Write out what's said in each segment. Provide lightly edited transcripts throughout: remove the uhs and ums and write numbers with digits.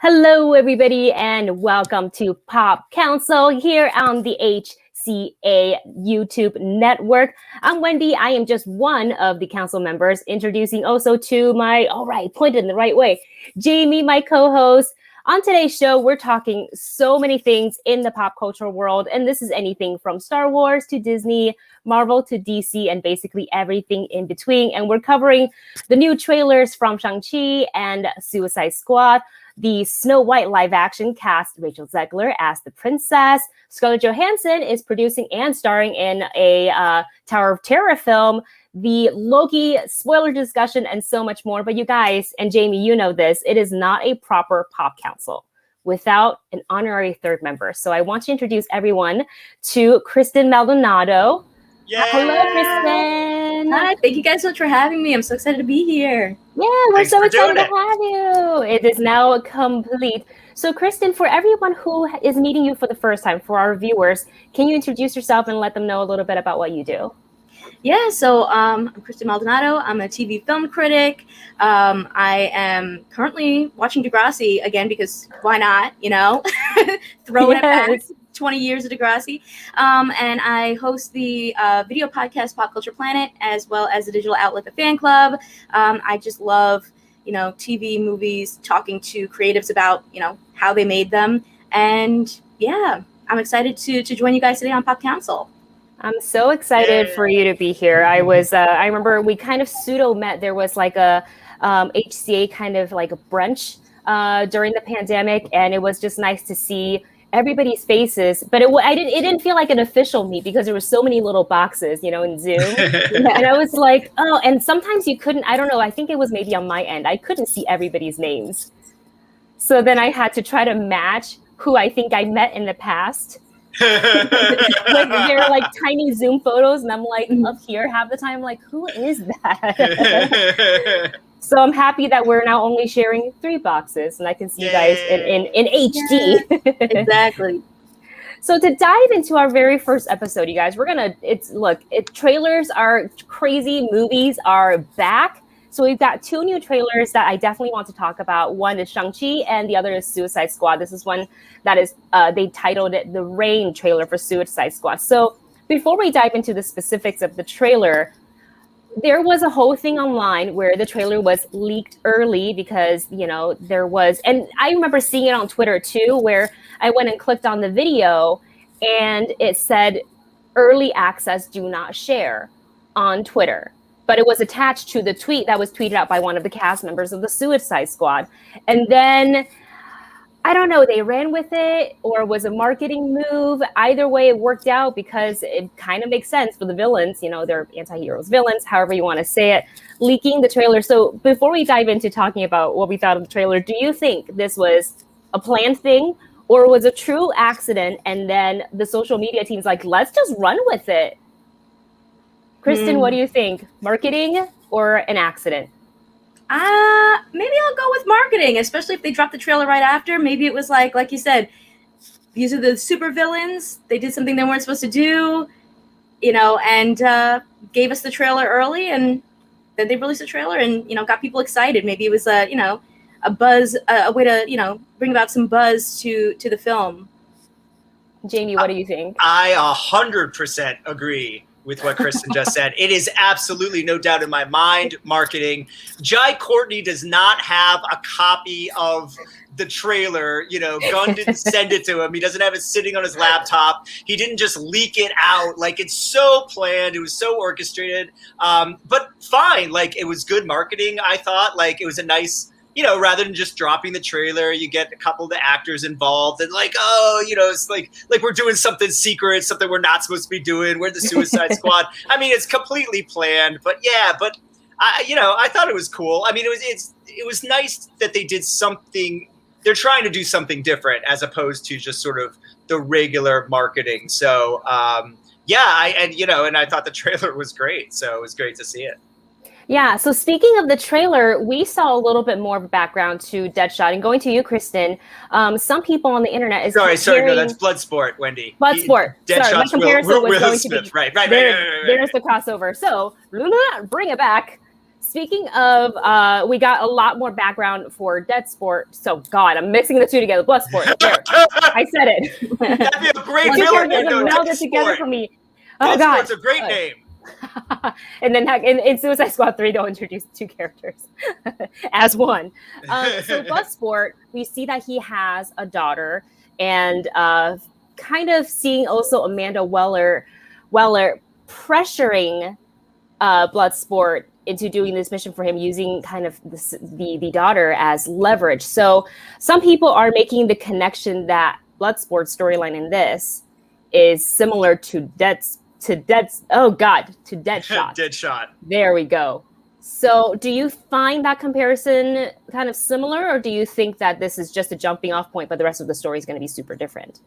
Hello, everybody, and welcome to Pop Council here on the HCA YouTube network. I'm Wendy. I am just one of the council members, introducing also to my, pointed in the right way, Jami, my co-host. On today's show, we're talking so many things in the pop culture world, and this is anything from Star Wars to Disney, Marvel to DC, and basically everything in between. And we're covering the new trailers from Shang-Chi and Suicide Squad, the Snow White live action cast Rachel Zegler as the princess. Scarlett Johansson is producing and starring in a Tower of Terror film, the Loki spoiler discussion, and so much more. But you guys, and Jami, you know this, it is not a proper Pop Council without an honorary third member. So I want to introduce everyone to Kristen Maldonado. Yay! Hello, Kristen. Hi, thank you guys so much for having me. I'm so excited to be here. Yeah, we're so excited to have you. It is now complete. So, Kristen, for everyone who is meeting you for the first time, for our viewers, can you introduce yourself and let them know a little bit about what you do? Yeah, so I'm Kristen Maldonado. I'm a TV film critic. I am currently watching Degrassi again because why not, throwing it back. 20 years of Degrassi. And I host the video podcast Pop Culture Planet, as well as the digital outlet The Fan Club. I just love, TV, movies, talking to creatives about, how they made them. And yeah, I'm excited to join you guys today on Pop Council. I'm so excited for you to be here. I remember we kind of pseudo met. There was like a HCA kind of like a brunch during the pandemic. And it was just nice to see everybody's faces, but it didn't feel like an official meet because there were so many little boxes, in Zoom. And I was like, oh, and sometimes you couldn't, I don't know, I think it was maybe on my end, I couldn't see everybody's names. So then I had to try to match who I think I met in the past with their like tiny Zoom photos. And I'm like up here half the time, like, who is that? So I'm happy that we're now only sharing 3 boxes and I can see you guys in HD. Yeah, exactly. So to dive into our very first episode, you guys, trailers are crazy, movies are back. So we've got 2 new trailers that I definitely want to talk about. One is Shang-Chi and the other is Suicide Squad. This is one that is, they titled it the Rain trailer for Suicide Squad. So before we dive into the specifics of the trailer, there was a whole thing online where the trailer was leaked early because, there was, and I remember seeing it on Twitter too, where I went and clicked on the video and it said early access, do not share on Twitter. But it was attached to the tweet that was tweeted out by one of the cast members of the Suicide Squad. And then, I don't know, they ran with it or it was a marketing move. Either way, it worked out because it kind of makes sense for the villains. They're anti-heroes, villains, however you want to say it, leaking the trailer. So before we dive into talking about what we thought of the trailer, do you think this was a planned thing or was a true accident? And then the social media team's like, let's just run with it. Kristen, what do you think? Marketing or an accident? Maybe I'll go with marketing, especially if they dropped the trailer right after. Maybe it was like you said, these are the super villains. They did something they weren't supposed to do, and gave us the trailer early, and then they released the trailer and, got people excited. Maybe it was a buzz, a way to, bring about some buzz to the film. Jami, what do you think? I 100% agree with what Kristen just said. It is absolutely no doubt in my mind marketing. Jai Courtney does not have a copy of the trailer. Gunn didn't send it to him. He doesn't have it sitting on his laptop. He didn't just leak it out. Like, it's so planned. It was so orchestrated. But fine. Like, it was good marketing, I thought. Like, it was a nice, rather than just dropping the trailer, you get a couple of the actors involved and like, it's like we're doing something secret, something we're not supposed to be doing. We're the Suicide Squad. I mean, it's completely planned, but I thought it was cool. I mean, it was nice that they did something. They're trying to do something different as opposed to just sort of the regular marketing. So, and I thought the trailer was great. So it was great to see it. Yeah, so speaking of the trailer, we saw a little bit more of a background to Deadshot. And going to you, Kristen, some people on the internet is Sorry, no, that's Bloodsport, Wendy. Bloodsport. Deadshot's my comparison was Will going Smith. to be Right. There's the crossover. So bring it back. Speaking of, we got a lot more background for Deadsport. So, God, I'm mixing the two together. Bloodsport. There, I said it. That'd be a great Two villain characters name, though. melded together for me. Oh, Deadsport's God. a great name. And then in Suicide Squad 3, they'll introduce two characters as one. So Bloodsport, we see that he has a daughter, and kind of seeing also Amanda Weller pressuring Bloodsport into doing this mission for him, using kind of the daughter as leverage. So some people are making the connection that Bloodsport's storyline in this is similar to Deadshot. Deadshot. There we go. So do you find that comparison kind of similar, or do you think that this is just a jumping off point, but the rest of the story is going to be super different?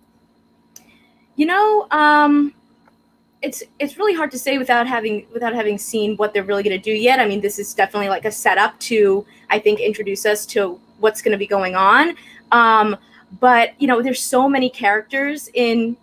It's really hard to say without having seen what they're really going to do yet. I mean, this is definitely like a setup to, I think, introduce us to what's going to be going on. But there's so many characters in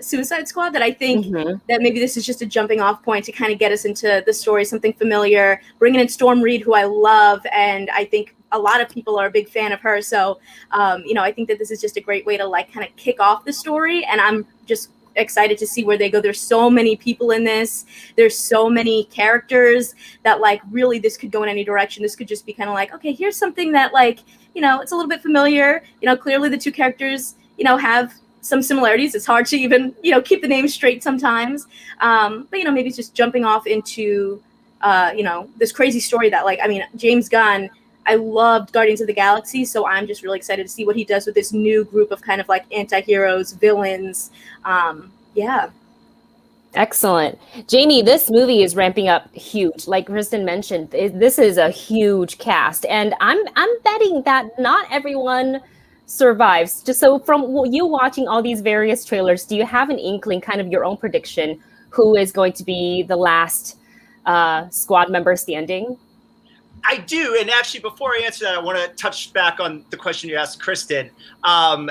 Suicide Squad that I think that maybe this is just a jumping off point to kind of get us into the story, something familiar, bringing in Storm Reed, who I love, and I think a lot of people are a big fan of her. So, I think that this is just a great way to like kind of kick off the story, and I'm just excited to see where they go. There's so many people in this. There's so many characters that like really this could go in any direction. This could just be kind of like, okay, here's something that like, it's a little bit familiar. Clearly the two characters, have some similarities. It's hard to even, keep the names straight sometimes. But maybe it's just jumping off into, this crazy story that like, I mean, James Gunn, I loved Guardians of the Galaxy, so I'm just really excited to see what he does with this new group of kind of like anti-heroes, villains. Yeah. Excellent. Jami, this movie is ramping up huge. Like Kristen mentioned, this is a huge cast, and I'm betting that not everyone survives. Just so from you watching all these various trailers, do you have an inkling, kind of your own prediction, who is going to be the last squad member standing? I do, and actually, before I answer that, I want to touch back on the question you asked, Kristen.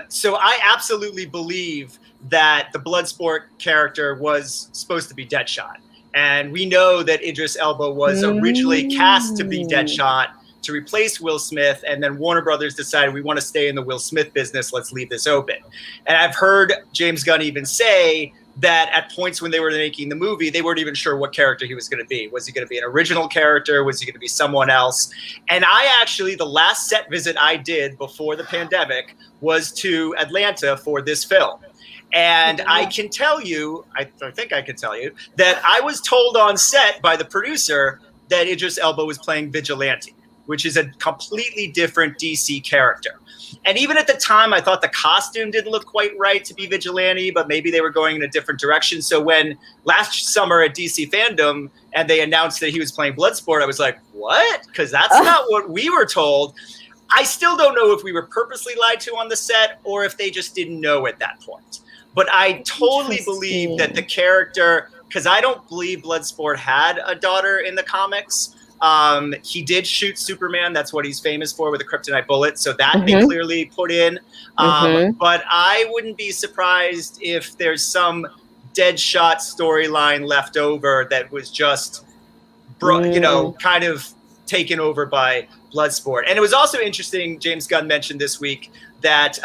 So I absolutely believe that the Bloodsport character was supposed to be Deadshot, and we know that Idris Elba was originally cast to be Deadshot to replace Will Smith, and then Warner Brothers decided we want to stay in the Will Smith business. Let's leave this open. And I've heard James Gunn even say that at points when they were making the movie, they weren't even sure what character he was going to be. Was he going to be an original character? Was he going to be someone else? And I actually, the last set visit I did before the pandemic was to Atlanta for this film. And I can tell you, I think I can tell you, that I was told on set by the producer that Idris Elba was playing Vigilante, which is a completely different DC character. And even at the time, I thought the costume didn't look quite right to be Vigilante, but maybe they were going in a different direction. So when last summer at DC Fandom and they announced that he was playing Bloodsport, I was like, what? Because that's not what we were told. I still don't know if we were purposely lied to on the set or if they just didn't know at that point. But I totally believe that the character, because I don't believe Bloodsport had a daughter in the comics. He did shoot Superman. That's what he's famous for, with a kryptonite bullet. So that they clearly put in. But I wouldn't be surprised if there's some Deadshot storyline left over that was just, kind of taken over by Bloodsport. And it was also interesting, James Gunn mentioned this week that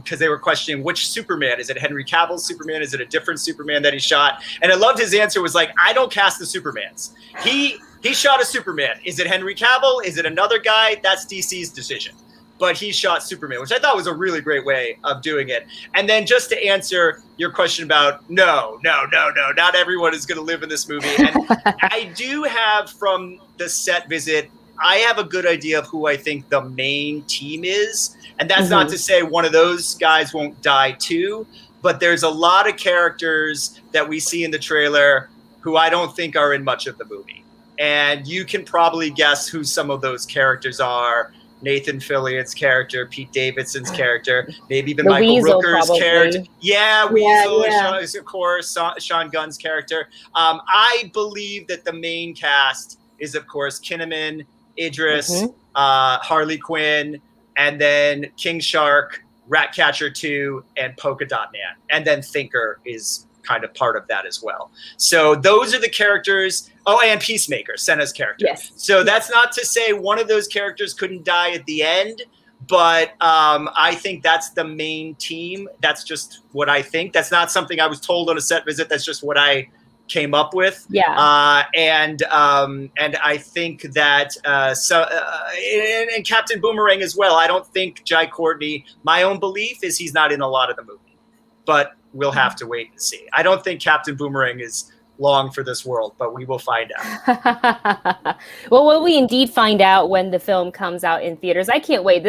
because they were questioning which Superman. Is it Henry Cavill's Superman? Is it a different Superman that he shot? And I loved his answer was like, I don't cast the Supermans. He shot a Superman. Is it Henry Cavill? Is it another guy? That's DC's decision. But he shot Superman, which I thought was a really great way of doing it. And then just to answer your question about no, not everyone is going to live in this movie. And I do have, from the set visit, I have a good idea of who I think the main team is. And that's not to say one of those guys won't die too, but there's a lot of characters that we see in the trailer who I don't think are in much of the movie. And you can probably guess who some of those characters are. Nathan Fillion's character, Pete Davidson's character, maybe even Michael Rooker's character. Yeah, Weasel, is, of course, Sean Gunn's character. I believe that the main cast is, of course, Kinnaman, Idris, Harley Quinn, and then King Shark, Ratcatcher 2, and Polka Dot Man. And then Thinker is kind of part of that as well. So those are the characters. Oh, and Peacemaker, Senna's character. Yes. So that's not to say one of those characters couldn't die at the end, but I think that's the main team. That's just what I think. That's not something I was told on a set visit. That's just what I came up with. Yeah. And I think that and Captain Boomerang as well. I don't think Jai Courtney, my own belief is he's not in a lot of the movie, but we'll have to wait and see. I don't think Captain Boomerang is long for this world, but we will find out. Well, will we indeed find out when the film comes out in theaters? I can't wait.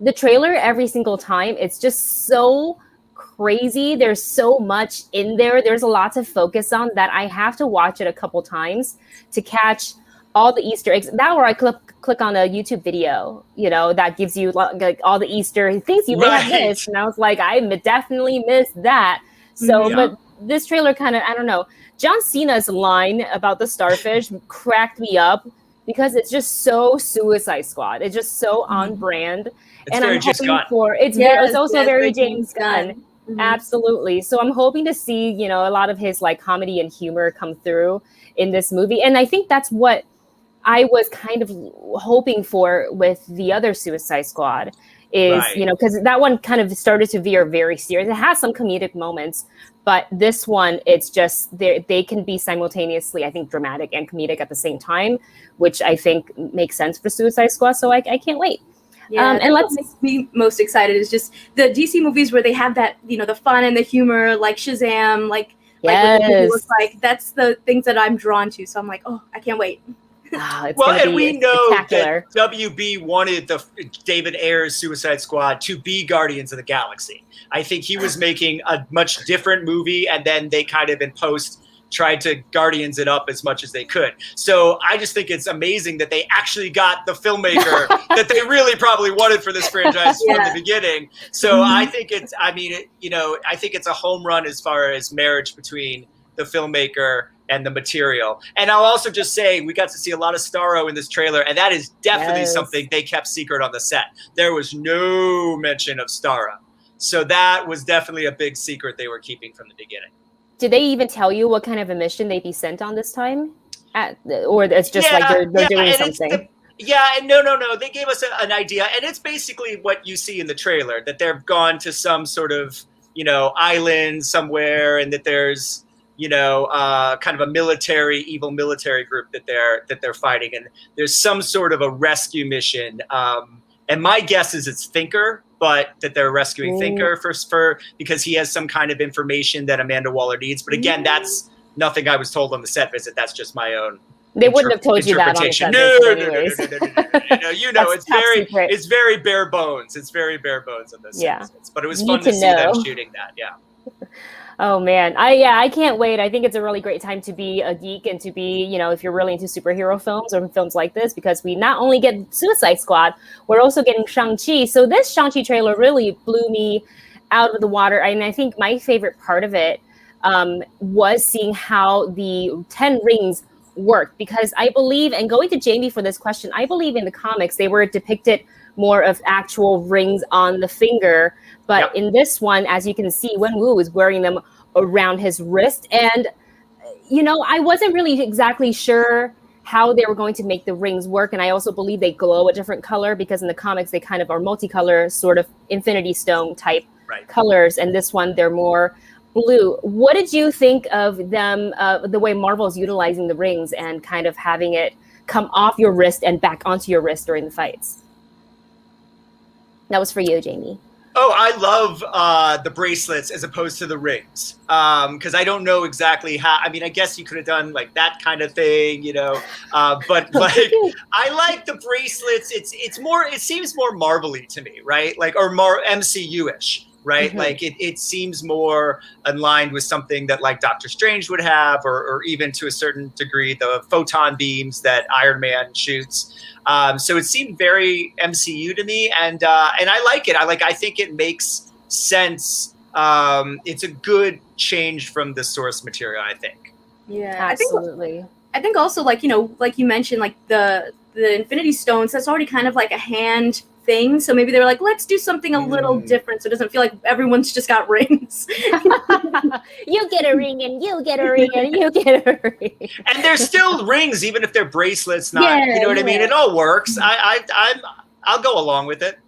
The trailer every single time, it's just so crazy. There's so much in there. There's a lot to focus on that I have to watch it a couple times to catch all the Easter eggs. That or I click on a YouTube video, that gives you like all the Easter things you may have missed. And I was like, I definitely missed that. So, but this trailer kind of, I don't know. John Cena's line about the starfish cracked me up because it's just so Suicide Squad. It's just so on brand. It's very James Gunn. It's also very James Gunn. Mm-hmm. Absolutely. So I'm hoping to see, a lot of his like comedy and humor come through in this movie. And I think that's what I was kind of hoping for with the other Suicide Squad is, because that one kind of started to veer very serious. It has some comedic moments, but this one, it's just they can be simultaneously, I think, dramatic and comedic at the same time, which I think makes sense for Suicide Squad. So I can't wait. Yeah, and what makes me most excited is just the DC movies where they have that, the fun and the humor, like Shazam, like what the movie looks like. That's the things that I'm drawn to. So I'm like, oh, I can't wait. And we know that WB wanted the David Ayer's Suicide Squad to be Guardians of the Galaxy. I think he was making a much different movie, and then they kind of in post tried to Guardians it up as much as they could. So I just think it's amazing that they actually got the filmmaker that they really probably wanted for this franchise from the beginning. So I think I think it's a home run as far as marriage between the filmmaker and the material. And I'll also just say we got to see a lot of Starro in this trailer, and that is definitely something they kept secret on the set. There was no mention of Starro. So that was definitely a big secret they were keeping from the beginning. Did they even tell you what kind of a mission they'd be sent on this time? Or it's just like they're doing something? No. They gave us an idea, and it's basically what you see in the trailer, that they've gone to some sort of, island somewhere, and that there's, kind of a evil military group that they're fighting, and there's some sort of a rescue mission. And my guess is it's Thinker, but that they're rescuing Thinker for because he has some kind of information that Amanda Waller needs. But again, that's nothing I was told on the set visit. That's just my own. They wouldn't have told you that on the set visit. No. It's very bare bones. It's very bare bones on this. Yeah. Visits. But it was fun to see them shooting that. Yeah. Oh man, I can't wait. I think it's a really great time to be a geek and to be, if you're really into superhero films or films like this, because we not only get Suicide Squad, we're also getting Shang-Chi. So this Shang-Chi trailer really blew me out of the water. And I think my favorite part of it was seeing how the 10 rings worked, because I believe, and going to Jami for this question, I believe in the comics, they were depicted more of actual rings on the finger. But in this one, as you can see, Wenwu is wearing them around his wrist. And, I wasn't really exactly sure how they were going to make the rings work. And I also believe they glow a different color, because in the comics, they kind of are multicolor, sort of Infinity Stone type colors. And this one, they're more blue. What did you think of them, the way Marvel's utilizing the rings and kind of having it come off your wrist and back onto your wrist during the fights? That was for you, Jami. Oh, I love the bracelets as opposed to the rings, because I don't know exactly how. I mean, I guess you could have done like that kind of thing, but like I like the bracelets. It's more. It seems more Marvel-y to me, right? Like, or more MCU-ish, right? Mm-hmm. Like it seems more aligned with something that like Doctor Strange would have, or even to a certain degree the photon beams that Iron Man shoots. So it seemed very MCU to me, and I like it. I think it makes sense. It's a good change from the source material, I think. Yeah, absolutely. I think also, like, like you mentioned, like the Infinity Stones, that's already kind of like a hand thing. So maybe they were like, let's do something a little different, so it doesn't feel like everyone's just got rings. You get a ring, and you get a ring, and you get a ring. And they're still rings, even if they're bracelets. Not, you know what I mean? It all works. I'll go along with it.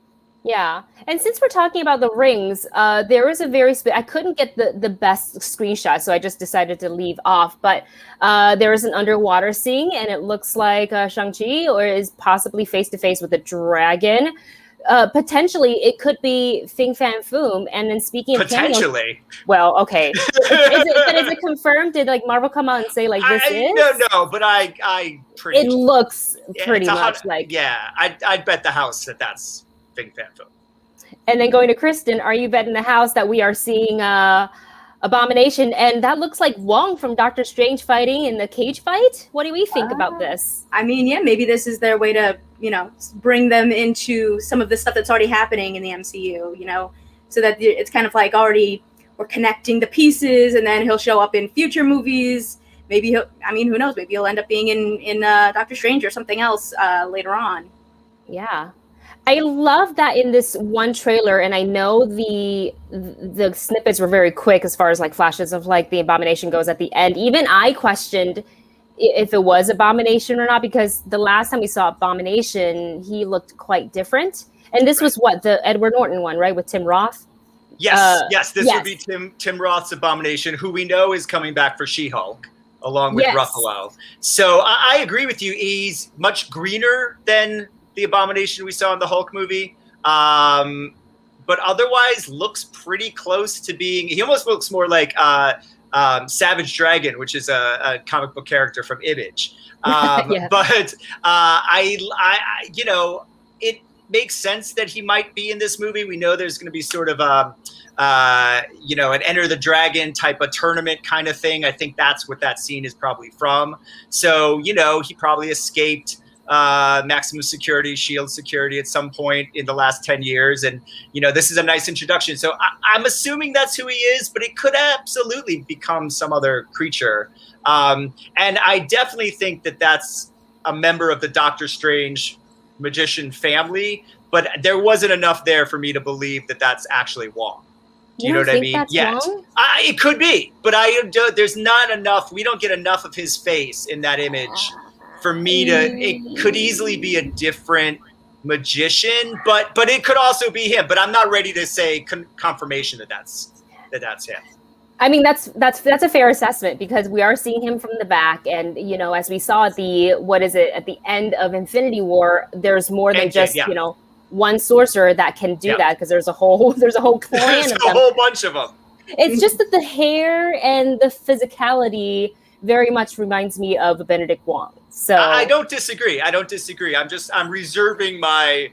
Yeah. And since we're talking about the rings, there is a very I couldn't get the best screenshot, so I just decided to leave off. But there is an underwater scene, and it looks like Shang-Chi or is possibly face-to-face with a dragon. Potentially, it could be Fin Fan Foom. And then speaking of potentially, cameos, well, okay. Is it confirmed? Did like Marvel come out and say like this is? No, but I pretty. It looks pretty much like. Yeah, I'd bet the house that's Fin Fan Foom. And then going to Kristen, are you betting the house that we are seeing Abomination? And that looks like Wong from Doctor Strange fighting in the cage fight. What do we think about this? I mean, yeah, maybe this is their way to, bring them into some of the stuff that's already happening in the MCU, so that it's kind of like already we're connecting the pieces, and then he'll show up in future movies. Maybe who knows? Maybe he'll end up being in Doctor Strange or something else later on. Yeah. I love that in this one trailer, and I know the snippets were very quick as far as like flashes of like the Abomination goes at the end. Even I questioned if it was Abomination or not, because the last time we saw Abomination, he looked quite different. And this was what, the Edward Norton one, right, with Tim Roth? Yes. This would be Tim Roth's Abomination, who we know is coming back for She-Hulk, along with Ruffalo. So I agree with you. He's much greener than the Abomination we saw in the Hulk movie, but otherwise looks pretty close to being. He almost looks more like Savage Dragon, which is a comic book character from Image. But it makes sense that he might be in this movie. We know there's going to be sort of an Enter the Dragon type of tournament kind of thing. I think that's what that scene is probably from. So he probably escaped maximum security, shield security at some point in the last 10 years. And, this is a nice introduction. So I'm assuming that's who he is, but it could absolutely become some other creature. And I definitely think that that's a member of the Doctor Strange magician family, but there wasn't enough there for me to believe that that's actually Wong. You know what I mean? Yes, it could be, but there's not enough. We don't get enough of his face in that image for me it could easily be a different magician, but it could also be him. But I'm not ready to say confirmation that that's him. I mean, that's a fair assessment, because we are seeing him from the back, and as we saw at the end of Infinity War, there's more than just one sorcerer that can do that, because there's a whole clan there's of a them. whole bunch of them. It's just that the hair and the physicality very much reminds me of Benedict Wong. So I don't disagree. I'm reserving my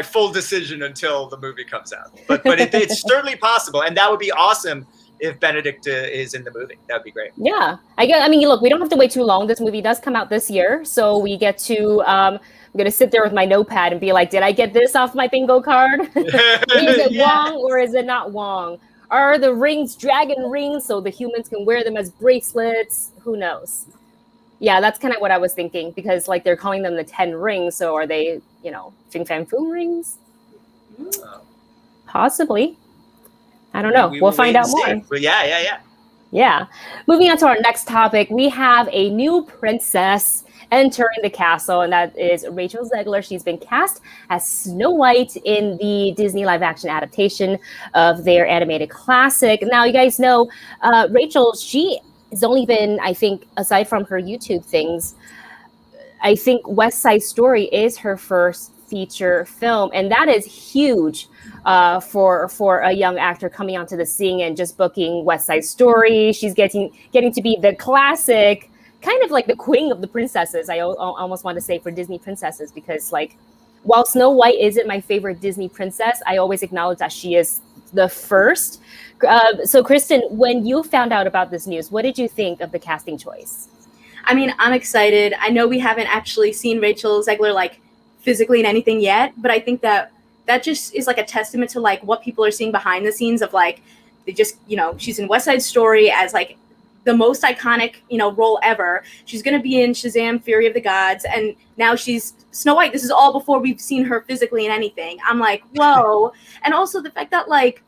full decision until the movie comes out. But it's certainly possible, and that would be awesome if Benedict is in the movie. That would be great. Yeah, I mean, look, we don't have to wait too long. This movie does come out this year, so we get to. I'm gonna sit there with my notepad and be like, did I get this off my bingo card? Is it Wong or is it not Wong? Are the rings dragon rings so the humans can wear them as bracelets? Who knows? Yeah, that's kind of what I was thinking, because like they're calling them the 10 rings. So are they, Fin Fan Foom rings? Possibly. I don't know. We'll find out more. But yeah. Yeah. Moving on to our next topic, we have a new princess entering the castle, and that is Rachel Zegler. She's been cast as Snow White in the Disney live-action adaptation of their animated classic. Now, you guys know Rachel, she has only been, I think, aside from her YouTube things, I think West Side Story is her first feature film, and that is huge for a young actor coming onto the scene and just booking West Side Story. She's getting to be the classic, kind of like the queen of the princesses. I almost want to say for Disney princesses, because like while Snow White isn't my favorite Disney princess, I always acknowledge that she is the first. So Kristen, when you found out about this news, what did you think of the casting choice? I mean, I'm excited. I know we haven't actually seen Rachel Zegler like physically in anything yet, but I think that just is like a testament to like what people are seeing behind the scenes of like, they just, she's in West Side Story as like the most iconic, role ever. She's going to be in Shazam! Fury of the Gods, and now she's Snow White. This is all before we've seen her physically in anything. I'm like, whoa. And also the fact that, like,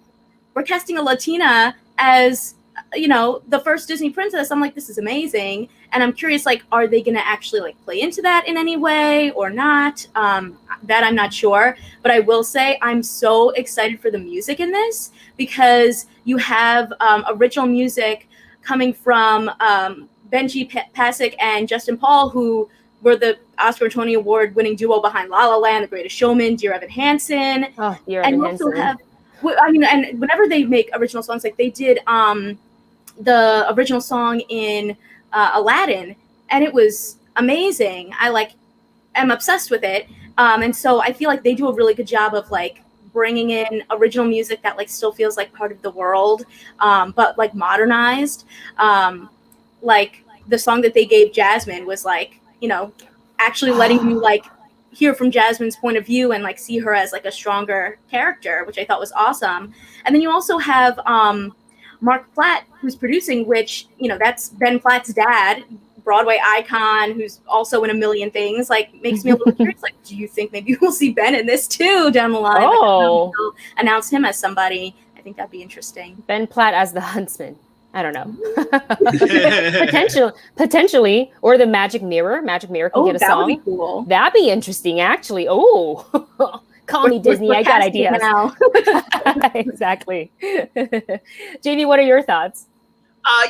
we're casting a Latina as, the first Disney princess. I'm like, this is amazing. And I'm curious, like, are they going to actually, like, play into that in any way or not? That I'm not sure. But I will say I'm so excited for the music in this, because you have original music coming from Benji Pasek and Justin Paul, who were the Oscar and Tony Award winning duo behind La La Land, The Greatest Showman, Dear Evan Hansen. Oh, Dear Evan Hansen. Also have, and whenever they make original songs, like they did the original song in Aladdin, and it was amazing. I'm obsessed with it. And so I feel like they do a really good job of, like, bringing in original music that, like, still feels like part of the world, but, like, modernized. Like the song that they gave Jasmine was, like, actually letting you, like, hear from Jasmine's point of view and, like, see her as, like, a stronger character, which I thought was awesome. And then you also have Mark Platt, who's producing, which, that's Ben Platt's dad, Broadway icon, who's also in a million things. Like, makes me a little curious. Like, do you think maybe we'll see Ben in this too down the line? Oh, like, announce him as somebody. I think that'd be interesting. Ben Platt as the huntsman. I don't know. Potentially, or the Magic Mirror. Magic Mirror can get a song. That would be cool. That'd be interesting, actually. Oh, call me Disney. I got ideas now. Exactly. Jami, what are your thoughts?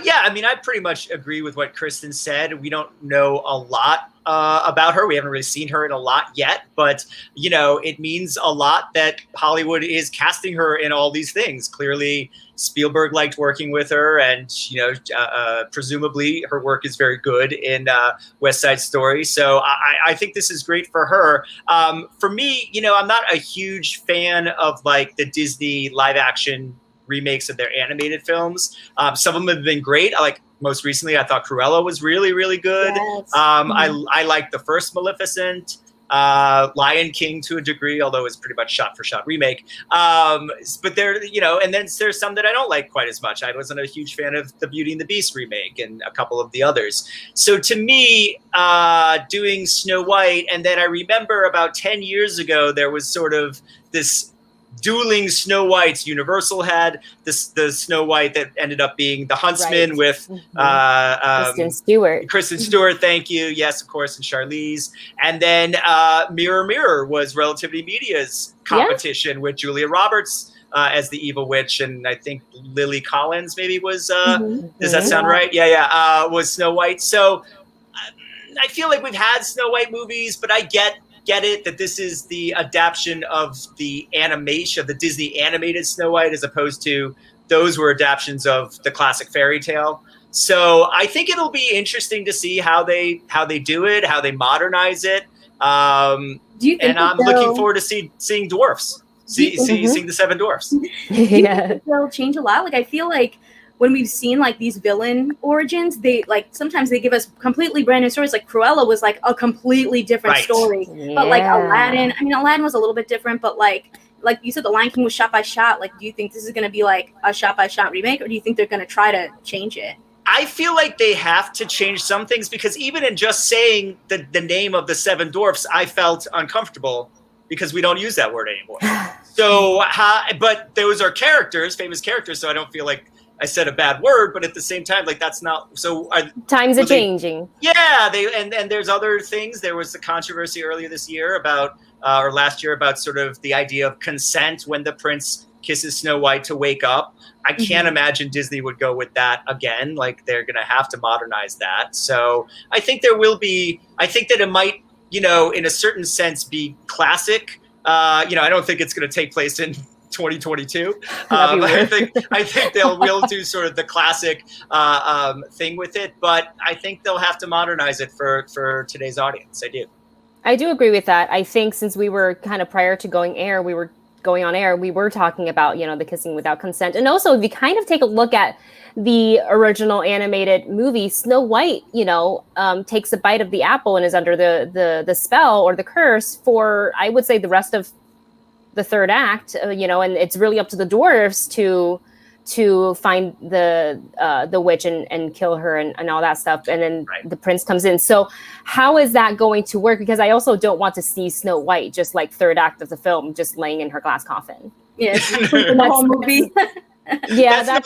Yeah, I mean, I pretty much agree with what Kristen said. We don't know a lot about her. We haven't really seen her in a lot yet, but, it means a lot that Hollywood is casting her in all these things. Clearly, Spielberg liked working with her, and, presumably her work is very good in West Side Story. So I think this is great for her. For me, I'm not a huge fan of, like, the Disney live action remakes of their animated films. Some of them have been great. Most recently, I thought Cruella was really, really good. Yes. I liked the first Maleficent, Lion King to a degree, although it's pretty much shot for shot remake. But there, and then there's some that I don't like quite as much. I wasn't a huge fan of the Beauty and the Beast remake and a couple of the others. So to me, doing Snow White, and then I remember about 10 years ago, there was sort of this dueling Snow Whites. Universal had the Snow White that ended up being the Huntsman, right, with Kristen Stewart, thank you. Yes, of course, and Charlize. And then Mirror Mirror was Relativity Media's competition, with Julia Roberts as the evil witch, and I think Lily Collins maybe was, does that sound right? Yeah, was Snow White. So I feel like we've had Snow White movies, but I get it that this is the adaptation of the animation of the Disney animated Snow White, as opposed to those were adaptations of the classic fairy tale. So I think it'll be interesting to see how they do it, how they modernize it. And I'm looking forward to seeing dwarfs, seeing the seven dwarfs. Do you think they'll change a lot? Like, I feel like when we've seen, like, these villain origins, they, like, sometimes they give us completely brand new stories. Like, Cruella was, like, a completely different story. Yeah. But, like, Aladdin was a little bit different, but, like you said, The Lion King was shot by shot. Like, do you think this is going to be, like, a shot by shot remake, or do you think they're going to try to change it? I feel like they have to change some things, because even in just saying the name of the seven dwarfs, I felt uncomfortable, because we don't use that word anymore. So, but those are characters, famous characters, so I don't feel like I said a bad word, but at the same time, like, that's not so. Times are changing. Yeah, and there's other things. There was the controversy earlier this year about, or last year, about sort of the idea of consent when the prince kisses Snow White to wake up. I can't imagine Disney would go with that again. Like, they're going to have to modernize that. So I think there will be. I think that it might, in a certain sense, be classic. I don't think it's going to take place in 2022. I think we'll do sort of the classic thing with it, but I think they'll have to modernize it for today's audience. I do agree with that. I think since we were kind of prior to going on air, we were talking about, the kissing without consent. And also, if you kind of take a look at the original animated movie, Snow White, takes a bite of the apple and is under the spell or the curse for, I would say, the rest of the third act, and it's really up to the dwarves to to find the witch and kill her and all that stuff, and then the prince comes in. So how is that going to work? Because I also don't want to see Snow White just like third act of the film, just laying in her glass coffin. Yes, the whole movie. Yeah, that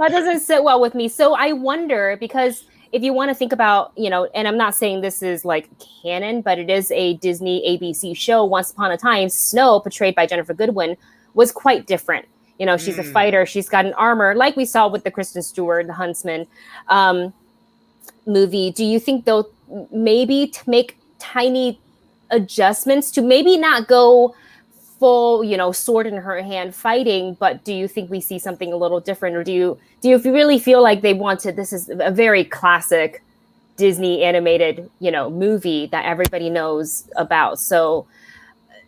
doesn't sit well with me. So I wonder, because if you want to think about, and I'm not saying this is like canon, but it is a Disney ABC show. Once upon a time, Snow, portrayed by Jennifer Goodwin, was quite different. She's a fighter. She's got an armor, like we saw with the Kristen Stewart, the Huntsman movie. Do you think they'll maybe to make tiny adjustments to maybe not go full, sword in her hand fighting, but do you think we see something a little different? Or do you really feel like they wanted, this is a very classic Disney animated, movie that everybody knows about. So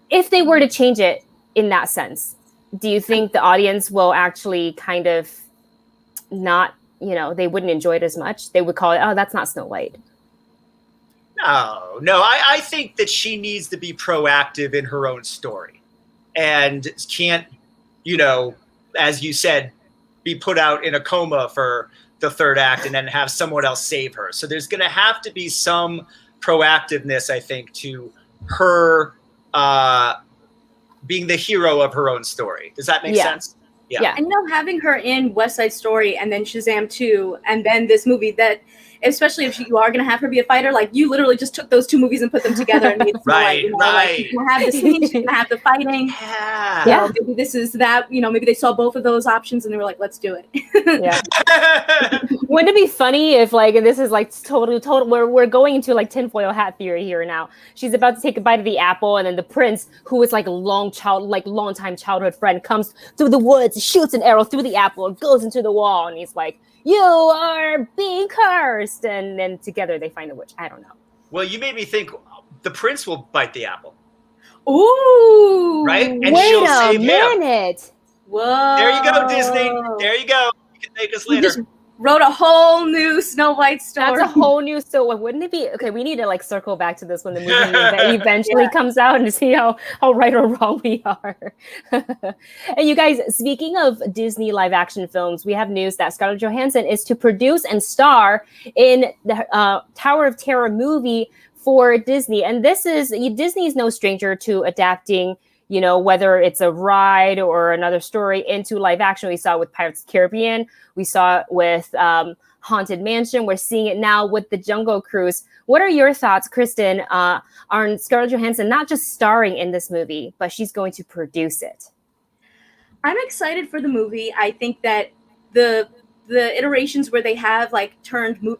if they were to change it in that sense, do you think the audience will actually kind of not, they wouldn't enjoy it as much? They would call it, oh, that's not Snow White. No, I think that she needs to be proactive in her own story. And can't, as you said, be put out in a coma for the third act and then have someone else save her. So there's going to have to be some proactiveness, I think, to her being the hero of her own story. Does that make sense? Yeah. I know, having her in West Side Story and then Shazam 2 and then this movie, that especially if you are going to have her be a fighter, like you literally just took those two movies and put them together and made it right. Like, she's going to have the scene, she's going to have the fighting. Yeah. Maybe this is that, maybe they saw both of those options and they were like, let's do it. Yeah. Wouldn't it be funny if and this is like total, we're going into like tinfoil hat theory here now. She's about to take a bite of the apple and then the prince, who is like a long time childhood friend, comes through the woods, shoots an arrow through the apple and goes into the wall. And he's like, you are being cursed. And then together they find the witch. I don't know. Well, you made me think the prince will bite the apple. Ooh. Right? And wait she'll a save minute. him. Whoa. There you go, Disney. There you go. You can thank us later. You just wrote a whole new Snow White story. That's a whole new story. Wouldn't it be? Okay, we need to circle back to this when the movie eventually comes out and see how right or wrong we are. And you guys, speaking of Disney live action films, we have news that Scarlett Johansson is to produce and star in the Tower of Terror movie for Disney. And Disney is no stranger to adapting, whether it's a ride or another story into live action. We saw it with Pirates of the Caribbean. We saw it with Haunted Mansion. We're seeing it now with the Jungle Cruise. What are your thoughts, Kristen, on Scarlett Johansson not just starring in this movie, but she's going to produce it? I'm excited for the movie. I think that the iterations where they have turned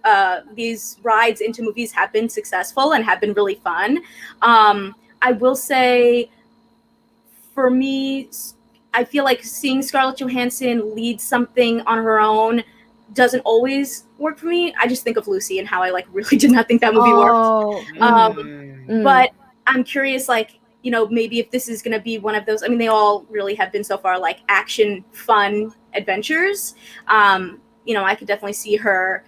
these rides into movies have been successful and have been really fun. I will say, for me, I feel like seeing Scarlett Johansson lead something on her own doesn't always work for me. I just think of Lucy and how I really did not think that movie worked. But I'm curious, maybe if this is going to be one of those. I mean, they all really have been so far action, fun adventures. I could definitely see her,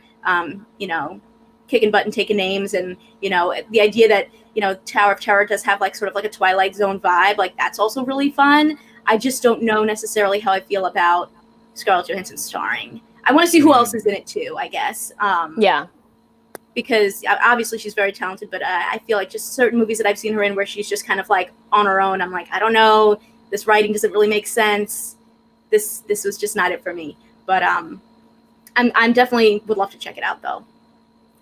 kicking butt and taking names, and the idea that Tower of Terror does have sort of a Twilight Zone vibe. That's also really fun. I just don't know necessarily how I feel about Scarlett Johansson starring. I want to see who else is in it too, I guess. Because obviously she's very talented, but I feel like just certain movies that I've seen her in where she's just kind of on her own, I'm I don't know, this writing doesn't really make sense. This was just not it for me. But I'm definitely would love to check it out though.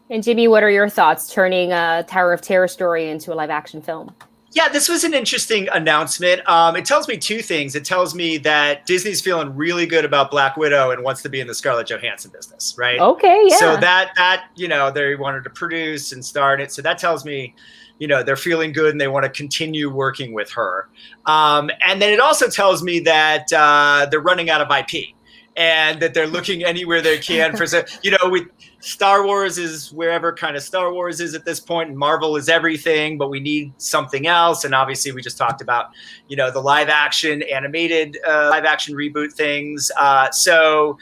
And Jimmy, what are your thoughts turning a Tower of Terror story into a live action film? Yeah, this was an interesting announcement. It tells me two things. It tells me that Disney's feeling really good about Black Widow and wants to be in the Scarlett Johansson business, right? Okay, yeah. So that they wanted to produce and start it. So that tells me, they're feeling good and they want to continue working with her. And then it also tells me that they're running out of IP and that they're looking anywhere they can for, with Star Wars is wherever kind of Star Wars is at this point, and Marvel is everything, but we need something else. And obviously we just talked about, the live action animated live action reboot things. So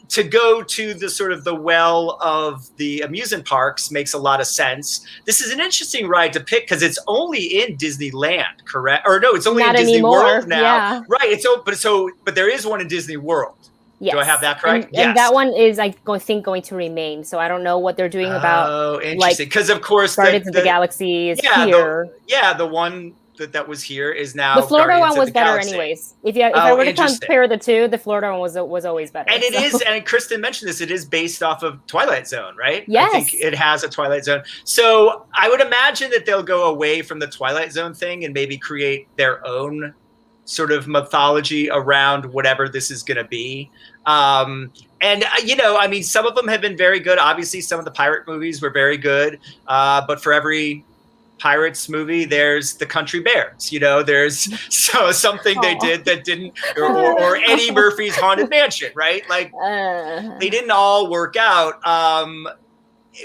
to go to the sort of the well of the amusement parks makes a lot of sense. This is an interesting ride to pick because it's only in Disneyland, correct? Or no, it's only Not in Disney anymore. World now. Yeah. Right. But there is one in Disney World. Yes. Do I have that correct? And that one is, I think, going to remain. So I don't know what they're doing about. Oh, interesting. Because of course, Guardians of the Galaxy is here. The one that was here is now. The Florida Guardians one was better, Galaxy. anyways. If I were to compare the two, the Florida one was always better. And it is, and Kristen mentioned this. It is based off of Twilight Zone, right? Yes. I think it has a Twilight Zone. So I would imagine that they'll go away from the Twilight Zone thing and maybe create their own sort of mythology around whatever this is going to be. And, I mean, some of them have been very good. Obviously, some of the pirate movies were very good. But for every Pirates movie, there's the Country Bears. There's something they did that didn't, or Eddie Murphy's Haunted Mansion, right? Like, they didn't all work out.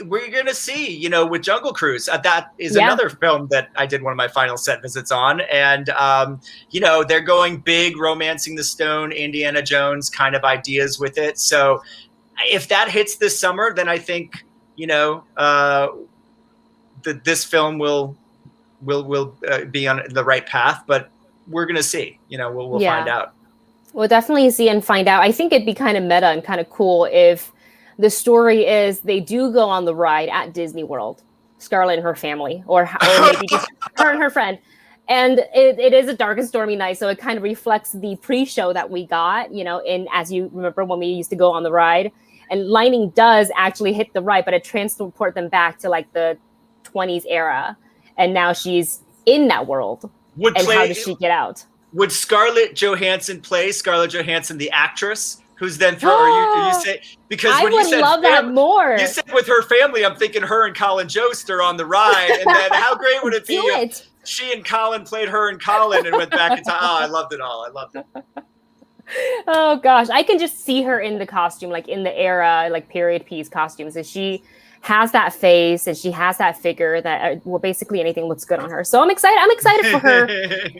We're going to see, with Jungle Cruise. That is another film that I did one of my final set visits on. And, they're going big, romancing the stone, Indiana Jones kind of ideas with it. So if that hits this summer, then I think, this film will be on the right path. But we're going to see. We'll find out. We'll definitely see and find out. I think it'd be kind of meta and kind of cool if the story is they do go on the ride at Disney World, Scarlett and her family, or maybe just her and her friend. And it is a dark and stormy night, so it kind of reflects the pre-show that we got, as you remember when we used to go on the ride. And lightning does actually hit the ride, but it transports them back to like the 20s era. And now she's in that world. How does she get out? Would Scarlett Johansson play Scarlett Johansson, the actress? Who's then for or you say, because when you said love that more. You said with her family, I'm thinking her and Colin Jost are on the ride, and then how great would it be if she and Colin played her and Colin and went back in time? Oh, I loved it all. I loved it. Oh gosh, I can just see her in the costume, like in the era, like period piece costumes, and she has that face and she has that figure that basically anything looks good on her. So I'm excited for her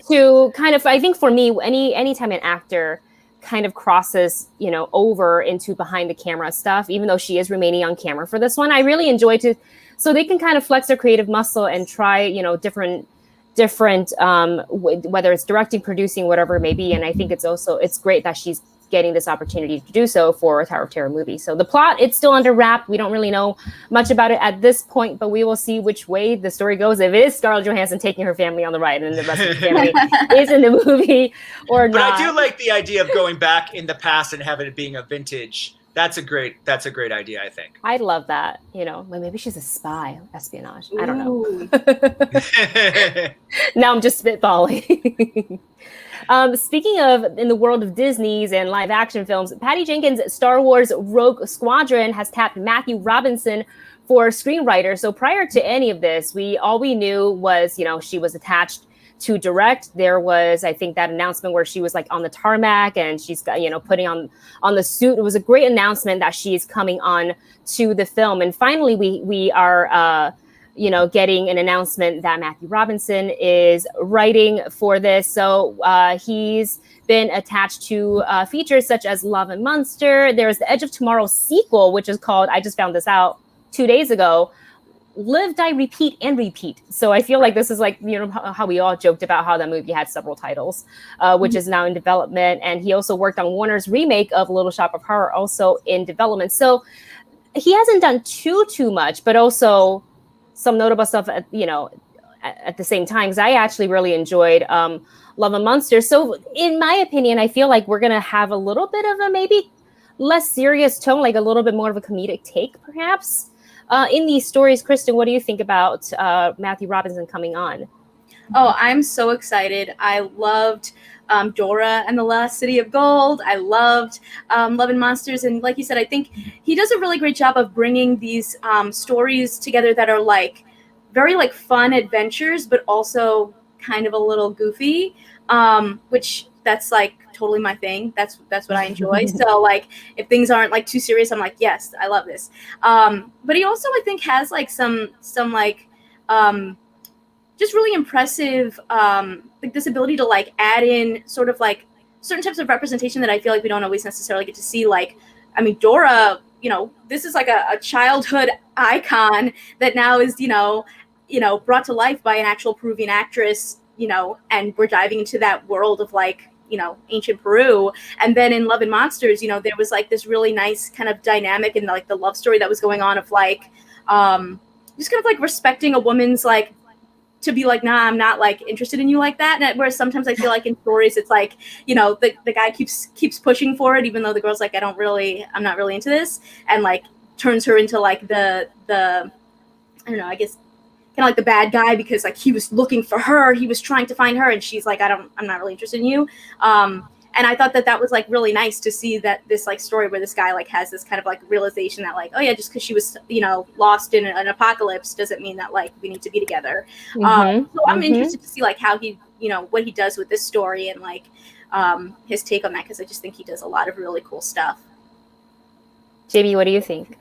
to kind of. I think for me, anytime an actor kind of crosses, over into behind the camera stuff, even though she is remaining on camera for this one, I really enjoy so they can kind of flex their creative muscle and try, different, whether it's directing, producing, whatever it may be. And I think it's great that she's getting this opportunity to do so for a Tower of Terror movie. So the plot, it's still under wrap. We don't really know much about it at this point, but we will see which way the story goes. If it is Scarlett Johansson taking her family on the ride and the rest of the family is in the movie or not. But I do like the idea of going back in the past and having it being a vintage. That's a great idea, I think. I love that. Maybe she's a spy, espionage. I don't know. Now I'm just spitballing. Speaking of in the world of Disney's and live action films, Patty Jenkins' Star Wars Rogue Squadron has tapped Matthew Robinson for screenwriter. So prior to any of this, all we knew was, she was attached to direct. There was, I think, that announcement where she was like on the tarmac and she's got, putting on the suit. It was a great announcement that she's coming on to the film. And finally, we are, getting an announcement that Matthew Robinson is writing for this. So he's been attached to features such as Love and Monster. There's the Edge of Tomorrow sequel, which is called, I just found this out 2 days ago, Live, Die, Repeat, and Repeat. So I feel like this is like, how we all joked about how that movie had several titles, which is now in development. And he also worked on Warner's remake of Little Shop of Horror, also in development. So he hasn't done too much, but also some notable stuff at the same time, because I actually really enjoyed Love and Monster. So in my opinion, I feel like we're going to have a little bit of a maybe less serious tone, like a little bit more of a comedic take, perhaps. In these stories, Kristen, what do you think about Matthew Robinson coming on? Oh, I'm so excited. I loved Dora and the Last City of Gold. I loved Love and Monsters. And like you said, I think he does a really great job of bringing these stories together that are like very like fun adventures, but also kind of a little goofy, which that's like totally my thing. That's what I enjoy. So like if things aren't like too serious, I'm like, yes, I love this. But he also, I think, has like some like just really impressive like this ability to like add in sort of like certain types of representation that I feel like we don't always necessarily get to see. Like, I mean, Dora, this is like a childhood icon that now is, brought to life by an actual Peruvian actress, and we're diving into that world of like, ancient Peru. And then in Love and Monsters, there was like this really nice kind of dynamic and like the love story that was going on of like just kind of like respecting a woman's like to be like, nah, I'm not like interested in you like that. And whereas sometimes I feel like in stories, it's like, the guy keeps pushing for it, even though the girl's like, I'm not really into this, and like turns her into like the I don't know, I guess kind of like the bad guy because like he was looking for her, he was trying to find her, and she's like, I'm not really interested in you. And I thought that was like really nice to see that this like story where this guy like has this kind of like realization that like, oh yeah, just because she was lost in an apocalypse doesn't mean that like we need to be together. So I'm interested to see like how he what he does with this story and like his take on that, because I just think he does a lot of really cool stuff. Jami, what do you think?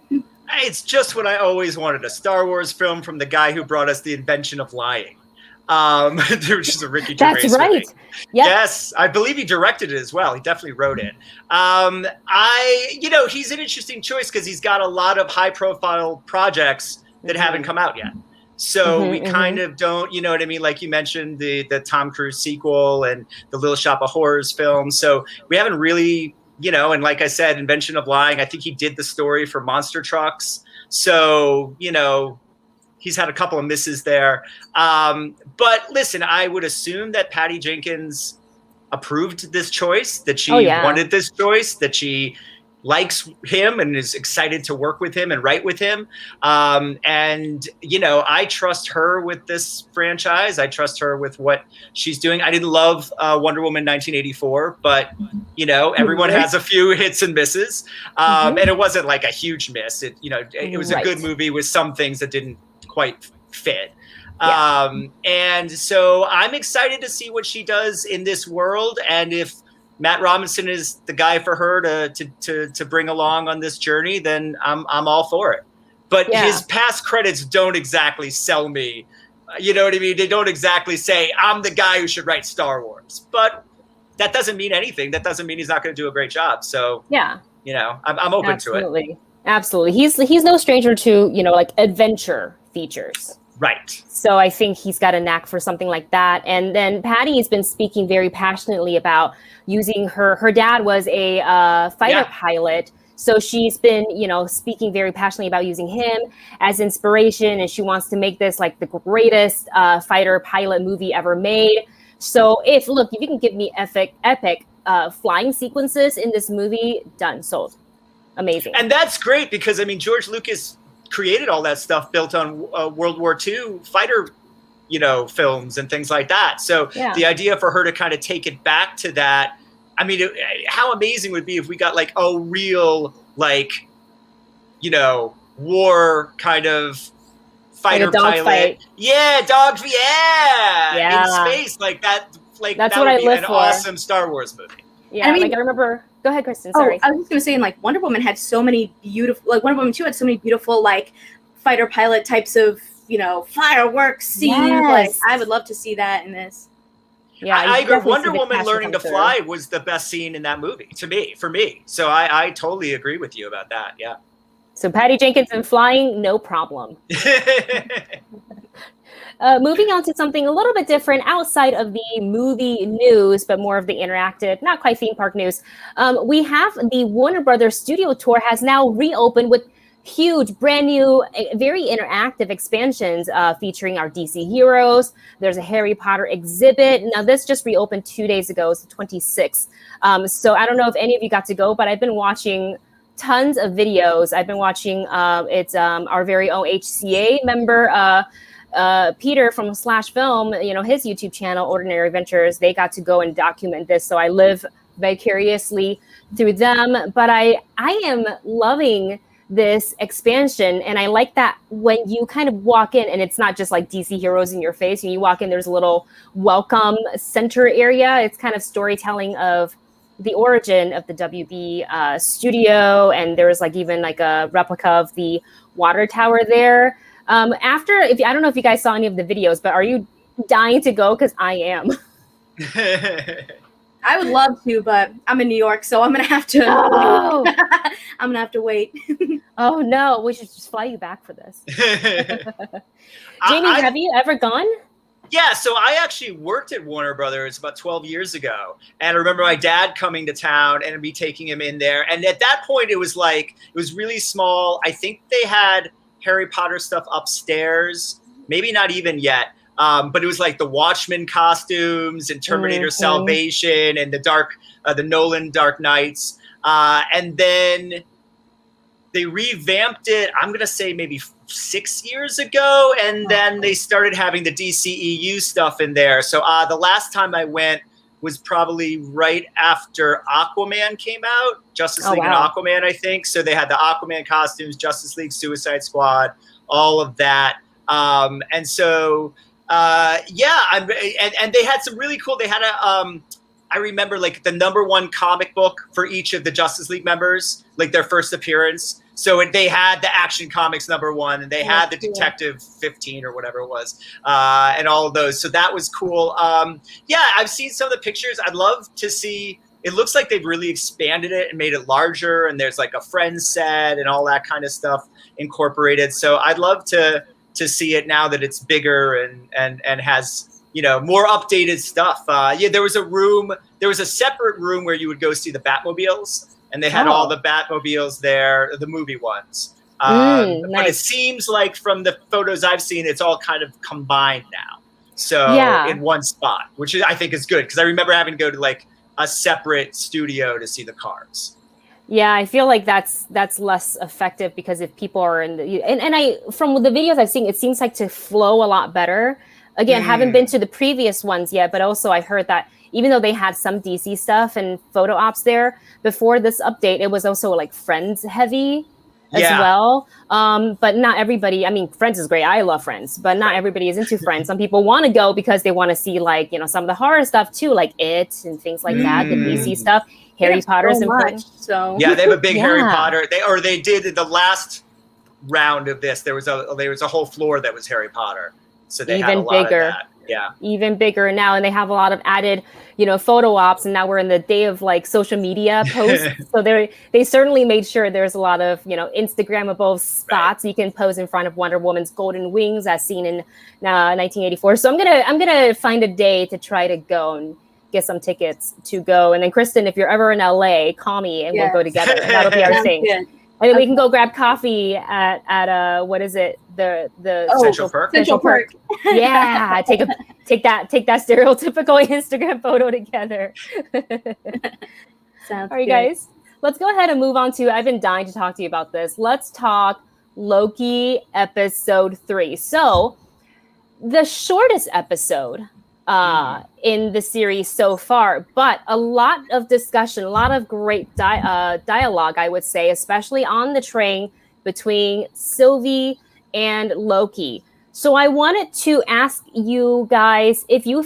It's just what I always wanted, a Star Wars film from the guy who brought us the invention of lying. Which is a Ricky Gervais That's right. Yep. Yes, I believe he directed it as well. He definitely wrote it. He's an interesting choice because he's got a lot of high-profile projects that haven't come out yet. So we kind of don't, you know what I mean? Like you mentioned, the Tom Cruise sequel and the Little Shop of Horrors film. So we haven't really, and like I said, Invention of Lying, I think he did the story for Monster Trucks. So, he's had a couple of misses there. But listen, I would assume that Patty Jenkins approved this choice, that she wanted this choice, that she likes him and is excited to work with him and write with him. I trust her with this franchise. I trust her with what she's doing. I didn't love Wonder Woman 1984, but, everyone has a few hits and misses. And it wasn't like a huge miss. It was a good movie with some things that didn't quite fit. And so I'm excited to see what she does in this world. And if Matt Robinson is the guy for her to bring along on this journey, then I'm all for it. But his past credits don't exactly sell me. You know what I mean? They don't exactly say, I'm the guy who should write Star Wars. But that doesn't mean anything. That doesn't mean he's not going to do a great job. So, I'm open to it. Absolutely. He's no stranger to, like adventure features. Right. So I think he's got a knack for something like that. And then Patty has been speaking very passionately about using her dad was a fighter pilot. So she's been, speaking very passionately about using him as inspiration. And she wants to make this like the greatest fighter pilot movie ever made. So if you can give me epic flying sequences in this movie, done, sold. Amazing. And that's great because, George Lucas created all that stuff built on World War II fighter, films and things like that. So the idea for her to kind of take it back to that, how amazing would it be if we got like a real, war kind of fighter pilot. Fight. Yeah, dogs. Yeah. In space like that. Like that's that what would I be live an for. Awesome Star Wars movie. Yeah, I remember. Go ahead, Kristen. Sorry. I was just gonna say, like Wonder Woman had so many beautiful, like Wonder Woman 2 had so many beautiful, like fighter pilot types of, fireworks scenes. Yes. Like I would love to see that in this. Yeah, I agree. Wonder Woman learning to fly was the best scene in that movie for me. So I totally agree with you about that. Yeah. So Patty Jenkins and flying, no problem. Moving on to something a little bit different outside of the movie news, but more of the interactive, not quite theme park news. We have the Warner Brothers Studio Tour has now reopened with huge, brand new, very interactive expansions featuring our DC heroes. There's a Harry Potter exhibit. Now, this just reopened 2 days ago. It's the 26th. So I don't know if any of you got to go, but I've been watching tons of videos. I've been watching, it's our very own HCA member, Peter from Slash Film, his YouTube channel, Ordinary Adventures, they got to go and document this. So I live vicariously through them. But I am loving this expansion. And I like that when you kind of walk in and it's not just like DC heroes in your face. When you walk in, there's a little welcome center area. It's kind of storytelling of the origin of the WB studio. And there's like even like a replica of the water tower there. I don't know if you guys saw any of the videos, but are you dying to go? Because I am. I would love to, but I'm in New York, so I'm gonna have to. Oh. I'm gonna have to wait. Oh no, we should just fly you back for this. Jami, have you ever gone? Yeah, so I actually worked at Warner Brothers about 12 years ago. And I remember my dad coming to town and me taking him in there. And at that point, it was really small. I think they had Harry Potter stuff upstairs, maybe not even yet. But it was like the Watchmen costumes and Terminator Salvation and the Nolan Dark Knights. And then they revamped it, I'm going to say maybe 6 years ago. And then they started having the DCEU stuff in there. So the last time I went was probably right after Aquaman came out, Justice League and Aquaman, I think. So they had the Aquaman costumes, Justice League, Suicide Squad, all of that. And so, and they had some really cool, they had I remember like the #1 comic book for each of the Justice League members, like their first appearance. So they had the Action Comics #1, and they had the Detective 15 or whatever it was, and all of those. So that was cool. I've seen some of the pictures. I'd love to see. It looks like they've really expanded it and made it larger, and there's like a Friends set and all that kind of stuff incorporated. So I'd love to see it now that it's bigger and has, more updated stuff. There was a separate room where you would go see the Batmobiles, and they had all the Batmobiles there, the movie ones. Nice. But it seems like from the photos I've seen, it's all kind of combined now. So in one spot, which I think is good, because I remember having to go to like a separate studio to see the cars. Yeah, I feel like that's less effective, because if people are in and I, from the videos I've seen, it seems like to flow a lot better. Again, haven't been to the previous ones yet, but also I heard that even though they had some DC stuff and photo ops there before this update, it was also like Friends heavy as well. But not everybody. I mean, Friends is great. I love Friends, but not everybody is into Friends. Some people want to go because they want to see like, some of the horror stuff too, like It and things like that, the DC stuff. Harry Potter's important. So yeah, they have a big Harry Potter. They did in the last round of this. There was a whole floor that was Harry Potter. So they had a lot bigger. Of that. Yeah. Even bigger now. And they have a lot of added, photo ops. And now we're in the day of like social media posts. So they certainly made sure there's a lot of, Instagrammable spots you can pose in front of Wonder Woman's golden wings as seen in 1984. So I'm gonna find a day to try to go and get some tickets to go. And then Kristen, if you're ever in LA, call me and we'll go together. That'll be our thing. Good. And then we can go grab coffee at what is it? The Central Perk. Central Perk. Yeah, take that stereotypical Instagram photo together. Sounds all right, guys. Let's go ahead and move on to. I've been dying to talk to you about this. Let's talk Loki episode 3. So, the shortest episode in the series so far, but a lot of discussion, a lot of great dialogue, I would say, especially on the train between Sylvie and Loki. So I wanted to ask you guys if you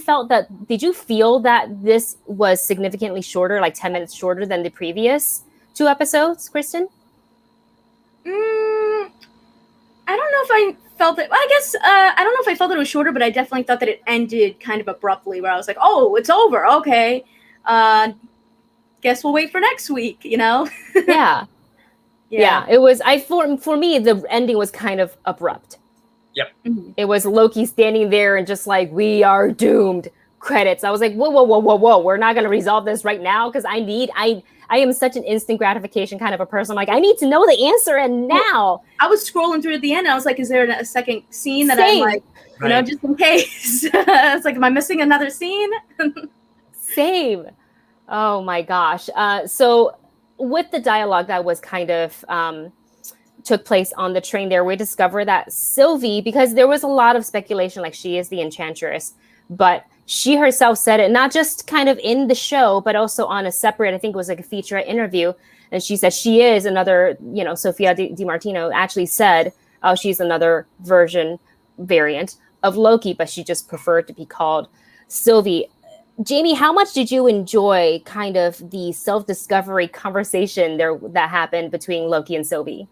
did you feel that this was significantly shorter, like 10 minutes shorter than the previous 2 episodes, Kristen? I don't know if I felt it. Well, I guess I don't know if I felt it was shorter, but I definitely thought that it ended kind of abruptly, where I was like, "Oh, it's over. Okay, guess we'll wait for next week." Yeah. It was. For me, the ending was kind of abrupt. Yep. Mm-hmm. It was Loki standing there and just like, "We are doomed." Credits. I was like, whoa. We're not going to resolve this right now, because I am such an instant gratification kind of a person. I'm like, I need to know the answer, and now. I was scrolling through at the end, and I was like, is there a second scene that I'm like, just in case? It's like, am I missing another scene? Same. Oh my gosh. So with the dialogue that was kind of took place on the train there, we discovered that Sylvie, because there was a lot of speculation, like she is the Enchantress, but she herself said it, not just kind of in the show, but also on a separate, I think it was like a featurette interview. And she said she is another, Sophia Di Martino actually said, she's another variant of Loki, but she just preferred to be called Sylvie. Jami, how much did you enjoy kind of the self-discovery conversation there that happened between Loki and Sylvie?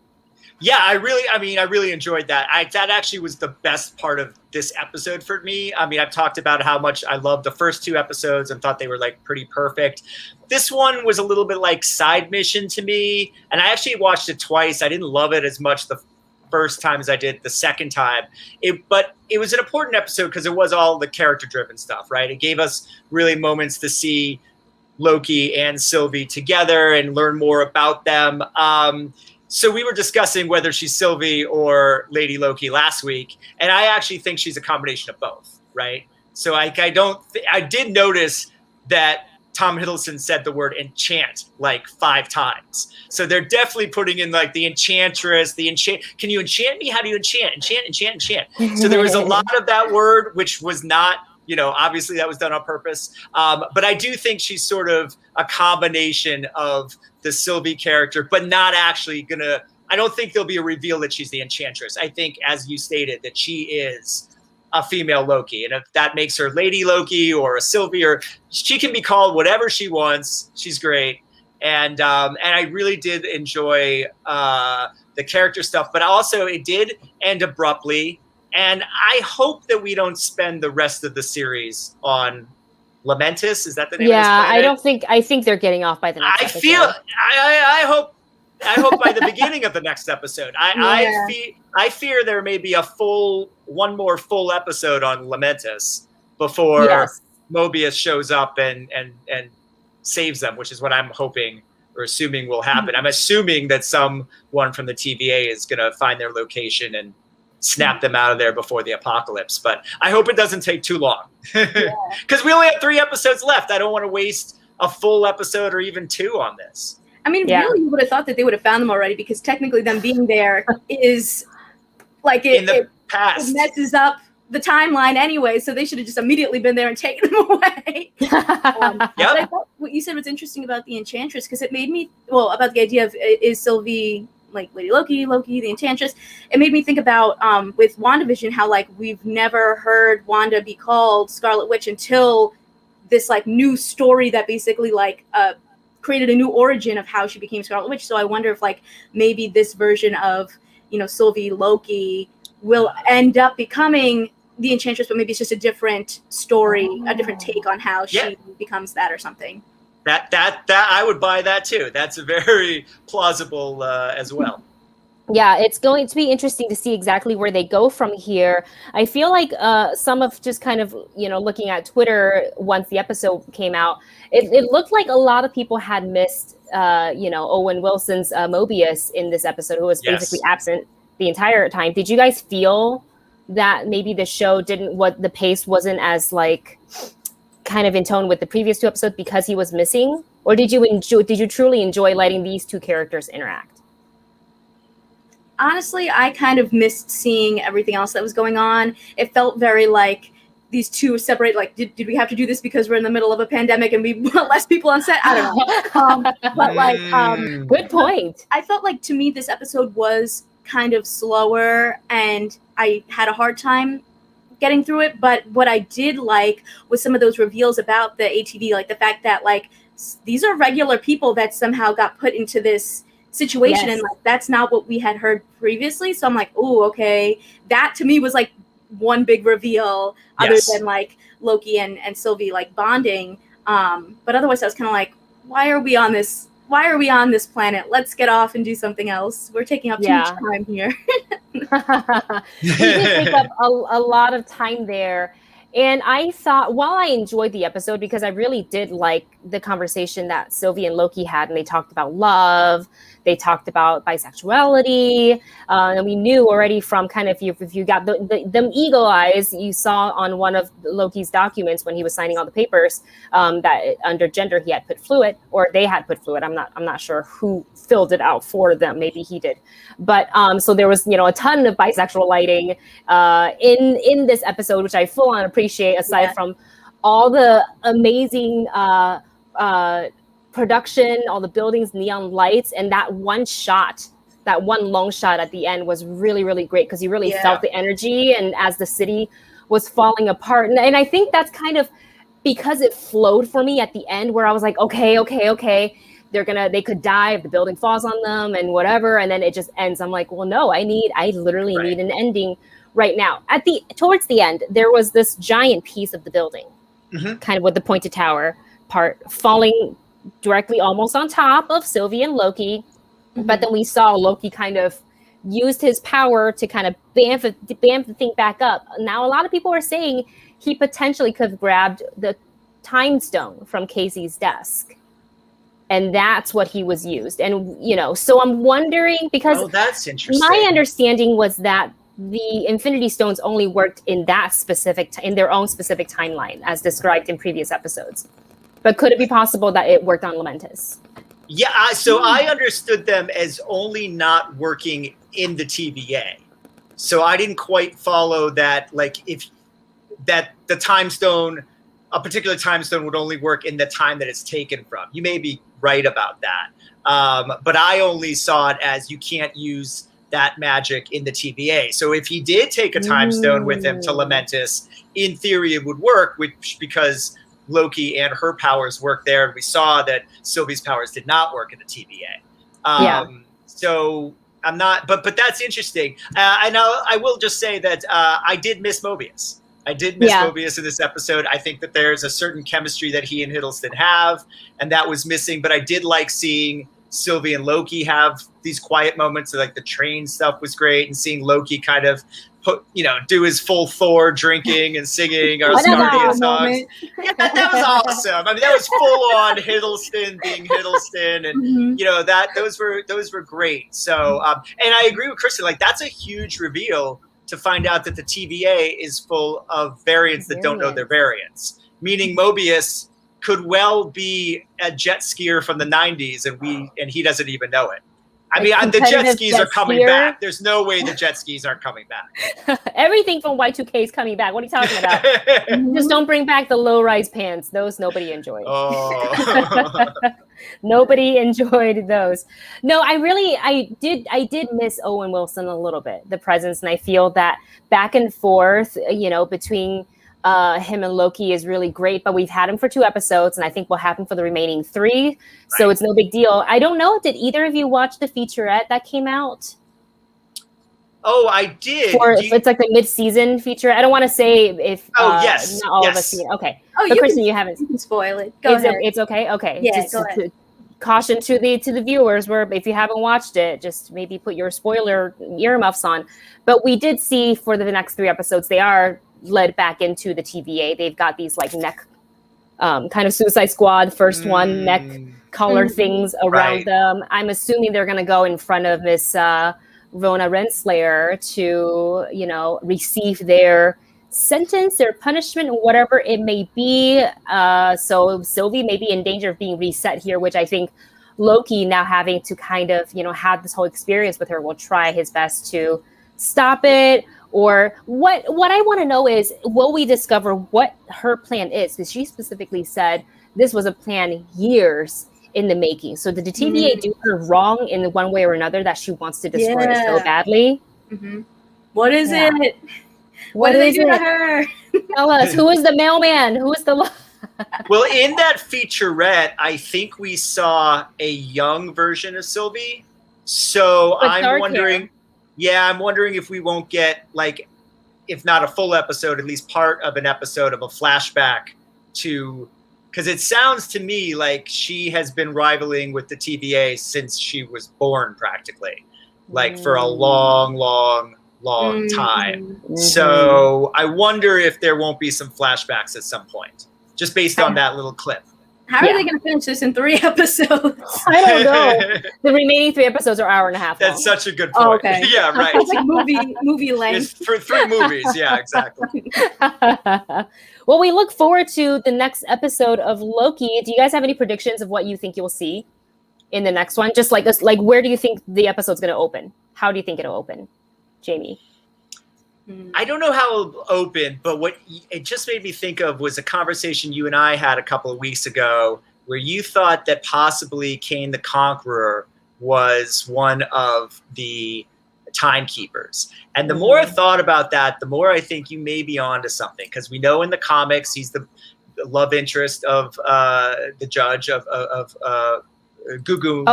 Yeah, I really enjoyed that. That actually was the best part of this episode for me. I mean, I've talked about how much I loved the first 2 episodes and thought they were like pretty perfect. This one was a little bit like side mission to me, and I actually watched it twice. I didn't love it as much the first time as I did the second time. But it was an important episode because it was all the character-driven stuff, right? It gave us really moments to see Loki and Sylvie together and learn more about them. So we were discussing whether she's Sylvie or Lady Loki last week, and I actually think she's a combination of both, right? So I did notice that Tom Hiddleston said the word enchant like 5 times. So they're definitely putting in like the enchantress, can you enchant me? How do you enchant? Enchant. So there was a lot of that word, which was not, obviously that was done on purpose. But I do think she's sort of a combination of the Sylvie character, but not actually I don't think there'll be a reveal that she's the enchantress. I think, as you stated, that she is a female Loki, and if that makes her Lady Loki or a Sylvie, or she can be called whatever she wants. She's great, and I really did enjoy the character stuff, but also it did end abruptly, and I hope that we don't spend the rest of the series on Lamentis. Is that the name? Yeah, I think they're getting off by the next episode. I hope by the beginning of the next episode. I fear there may be one more full episode on Lamentis before Mobius shows up and saves them, which is what I'm hoping or assuming will happen. I'm assuming that someone from the TVA is going to find their location and snap them out of there before the apocalypse. But I hope it doesn't take too long, because we only have 3 episodes left. I don't want to waste a full episode or even 2 on this. I mean, really, you would have thought that they would have found them already, because technically them being there is like it messes up the timeline anyway. So they should have just immediately been there and taken them away. But I thought what you said was interesting about the Enchantress, because it made me, about the idea of is Sylvie like Lady Loki, the Enchantress. It made me think about with WandaVision, how like we've never heard Wanda be called Scarlet Witch until this like new story that basically like created a new origin of how she became Scarlet Witch. So I wonder if like maybe this version of, Sylvie Loki will end up becoming the Enchantress, but maybe it's just a different story, a different take on how she becomes that or something. That I would buy that too. That's a very plausible as well. Yeah, it's going to be interesting to see exactly where they go from here. I feel like some of just kind of, looking at Twitter once the episode came out, it looked like a lot of people had missed, Owen Wilson's Mobius in this episode, who was basically absent the entire time. Did you guys feel that maybe the show the pace wasn't as like kind of in tone with the previous 2 episodes because he was missing? Or did you truly enjoy letting these 2 characters interact? Honestly, I kind of missed seeing everything else that was going on. It felt very like these 2 separate, like, did we have to do this because we're in the middle of a pandemic and we want less people on set? I don't know. But like, good point. I felt like, to me, this episode was kind of slower and I had a hard time getting through it. But what I did like was some of those reveals about the ATV, like the fact that like these are regular people that somehow got put into this situation, and like that's not what we had heard previously. So I'm like, oh, okay. That to me was like one big reveal, other than like Loki and Sylvie like bonding. But otherwise I was kind of like, why are we on this planet? Let's get off and do something else. We're taking up too much time here. We did take up a lot of time there. And I thought, while I enjoyed the episode, because I really did like the conversation that Sylvie and Loki had, and they talked about love, they talked about bisexuality, and we knew already from kind of, if you got them eagle eyes, you saw on one of Loki's documents when he was signing all the papers that under gender he had put fluid, or they had put fluid. I'm not sure who filled it out for them. Maybe he did, but so there was a ton of bisexual lighting in this episode, which I full on appreciate. Aside from all the amazing production, all the buildings, neon lights, and that one long shot at the end was really, really great, because you really felt the energy, and as the city was falling apart. And I think that's kind of because it flowed for me at the end, where I was like, okay, they could die if the building falls on them and whatever, and then it just ends. I'm like, well, no, I literally need an ending right now. Towards the end, there was this giant piece of the building, kind of with the pointed tower part falling directly almost on top of Sylvie and Loki. But then we saw Loki kind of used his power to kind of bamf the thing back up. Now, a lot of people are saying he potentially could have grabbed the time stone from Casey's desk. And that's what he was used. And, so I'm wondering, because that's interesting. My understanding was that the Infinity Stones only worked in that in their own specific timeline, as described in previous episodes. But could it be possible that it worked on Lamentis? Yeah, so I understood them as only not working in the TVA. So I didn't quite follow that, like, if that the time stone, a particular time stone would only work in the time that it's taken from. You may be right about that. But I only saw it as you can't use that magic in the TVA. So if he did take a time stone with him to Lamentis, in theory it would work, because Loki and her powers work there. We saw that Sylvie's powers did not work in the TVA. So I'm not, but that's interesting. I know I will just say that I did miss Mobius. I did miss Mobius in this episode. I think that there's a certain chemistry that he and Hiddleston have, and that was missing. But I did like seeing Sylvie and Loki have these quiet moments. So, like, the train stuff was great, and seeing Loki kind of do his full Thor drinking and singing our Asgardian songs. Yeah, that was awesome. I mean, that was full on Hiddleston being Hiddleston, and those were great. So, and I agree with Kristen. Like, that's a huge reveal to find out that the TVA is full of variants that don't know their variants. Meaning Mobius could well be a jet skier from the 90s, and he doesn't even know it. I mean, the jet skis are coming back. There's no way the jet skis aren't coming back. Everything from Y2K is coming back. What are you talking about? Just don't bring back the low-rise pants. Those nobody enjoyed. Oh. Nobody enjoyed those. No, I did miss Owen Wilson a little bit, the presence, and I feel that back and forth, between him and Loki is really great, but we've had him for 2 episodes, and I think will happen for the remaining 3. Right. So it's no big deal. I don't know. Did either of you watch the featurette that came out? Oh, I did. It's like the mid-season feature. I don't want to say if yes, not all of us seen it. Okay. Oh, but Kristen, you haven't. You can spoil it. Go ahead. It's okay. Okay. Yeah, just go ahead. Caution to the viewers, where if you haven't watched it, just maybe put your spoiler earmuffs on. But we did see for the next 3 episodes, they are led back into the TVA. They've got these like neck, kind of Suicide Squad first one, neck collar things around them. I'm assuming they're going to go in front of Miss Rona Renslayer to, receive their sentence, their punishment, whatever it may be. So Sylvie may be in danger of being reset here, which I think Loki, now having to kind of, have this whole experience with her, will try his best to stop it. Or what I want to know is, will we discover what her plan is? Because she specifically said this was a plan years in the making. So did the TVA do her wrong in one way or another that she wants to destroy it so badly? Mm-hmm. What is it? What did they do to her? Tell us. Who is the mailman? Who is the... Well, in that featurette, I think we saw a young version of Sylvie. So I'm wondering... Hair. Yeah, I'm wondering if we won't get, like, if not a full episode, at least part of an episode of a flashback to, because it sounds to me like she has been rivaling with the TVA since she was born, practically, like for a long time. So I wonder if there won't be some flashbacks at some point, just based on that little clip. How are they going to finish this in 3 episodes? I don't know. The remaining 3 episodes are hour and a half long. That's such a good point. Oh, okay. Yeah, right. It's like movie length. It's for 3 movies. Yeah, exactly. Well, we look forward to the next episode of Loki. Do you guys have any predictions of what you think you'll see in the next one? Just like this, like, where do you think the episode's going to open? How do you think it'll open, Jami? I don't know how it'll open, but what it just made me think of was a conversation you and I had a couple of weeks ago where you thought that possibly Kane the Conqueror was one of the timekeepers. And the more I thought about that, the more I think you may be onto something, because we know in the comics he's the love interest of the judge of Gugu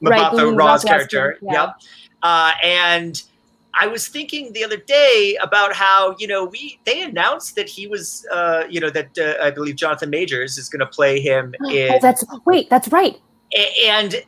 Mbatha Raw's character. Yeah. Yep. And I was thinking the other day about how, they announced that he was, that I believe Jonathan Majors is going to play him in. That's right. And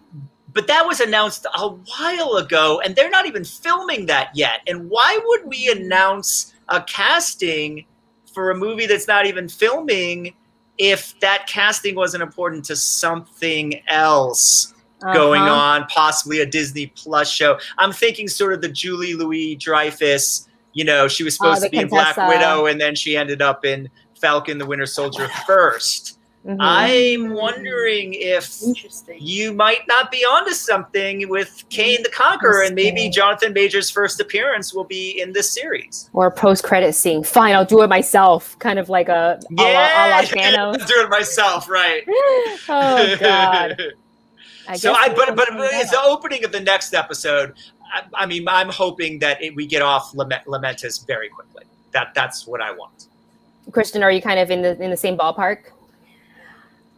But that was announced a while ago, and they're not even filming that yet. And why would we announce a casting for a movie that's not even filming if that casting wasn't important to something else going on, possibly a Disney Plus show? I'm thinking sort of the Julie Louis-Dreyfus, she was supposed to be in Black Widow, and then she ended up in Falcon the Winter Soldier first. I'm wondering if you might not be onto something with Kane the Conqueror, and maybe Jonathan Majors' first appearance will be in this series. Or post-credit scene. Fine, I'll do it myself. Kind of like a la Thanos. Do it myself, right? Oh, God. But it's the opening of the next episode. I mean, I'm hoping that we get off Lamentis very quickly. That's what I want. Kristen, are you kind of in the same ballpark?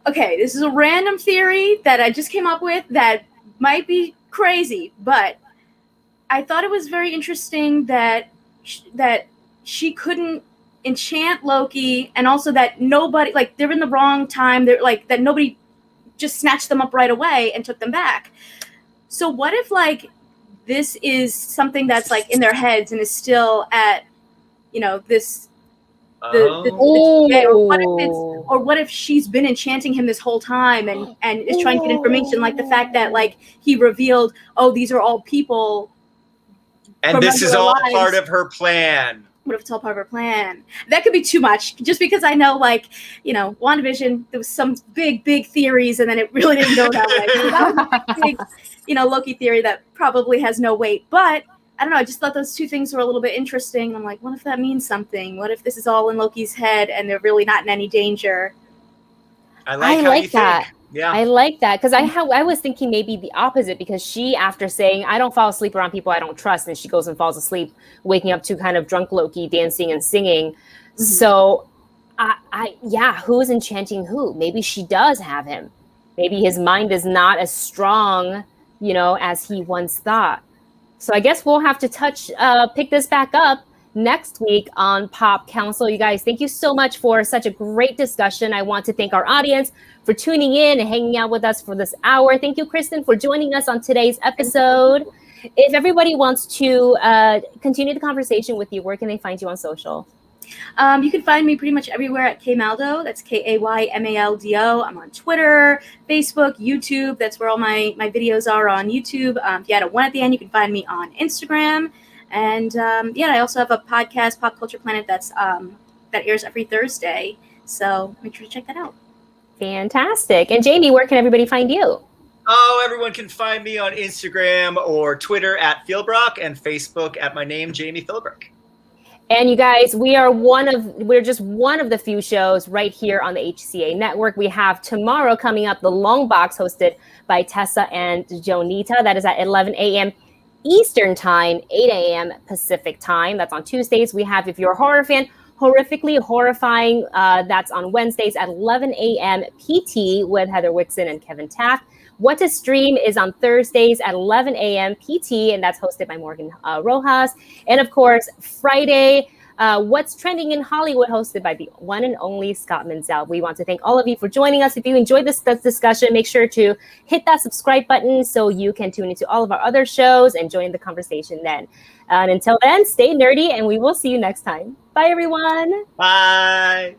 Okay, this is a random theory that I just came up with that might be crazy, but I thought it was very interesting that she couldn't enchant Loki, and also that nobody, like, they're in the wrong time. They're like that nobody just snatched them up right away and took them back. So what if, like, this is something that's like in their heads and is still at, this. Or what if she's been enchanting him this whole time and is trying to get information, like the fact that, like, he revealed, these are all people, and this is all part of her plan. What if it's all part of her plan? That could be too much, just because I know, like, WandaVision, there was some big theories, and then it really didn't go that way. So that was a big, Loki theory that probably has no weight, but I don't know. I just thought those two things were a little bit interesting. I'm like, what if that means something? What if this is all in Loki's head and they're really not in any danger? I like that. Think. Yeah, I like that, because I was thinking maybe the opposite, because she, after saying, I don't fall asleep around people I don't trust, and she goes and falls asleep, waking up to kind of drunk Loki dancing and singing. Mm-hmm. So, who's enchanting who? Maybe she does have him. Maybe his mind is not as strong, as he once thought. So I guess we'll have to pick this back up next week on Pop Council. You guys, thank you so much for such a great discussion. I want to thank our audience for tuning in and hanging out with us for this hour. Thank you, Kristen, for joining us on today's episode. If everybody wants to continue the conversation with you, where can they find you on social? You can find me pretty much everywhere at Kaymaldo. That's Kaymaldo. I'm on Twitter, Facebook, YouTube. That's where all my videos are on YouTube. If you add a 1 at the end, you can find me on Instagram. And I also have a podcast, Pop Culture Planet, that airs every Thursday. So make sure to check that out. Fantastic. And Jami, where can everybody find you? Everyone can find me on Instagram or Twitter at Philbrick, and Facebook at my name, Jami Philbrick. And you guys, we're just one of the few shows right here on the HCA network. We have tomorrow coming up, The Long Box, hosted by Tessa and Jonita. That is at 11 a.m. Eastern Time, 8 a.m. Pacific Time. That's on Tuesdays. We have, if you're a horror fan, Horrifically Horrifying. That's on Wednesdays at 11 a.m. PT with Heather Wixon and Kevin Taft. What to Stream is on Thursdays at 11 a.m. PT, and that's hosted by Morgan Rojas. And of course, Friday, What's Trending in Hollywood, hosted by the one and only Scott Menzel. We want to thank all of you for joining us. If you enjoyed this discussion, make sure to hit that subscribe button so you can tune into all of our other shows and join the conversation then. And until then, stay nerdy, and we will see you next time. Bye, everyone. Bye.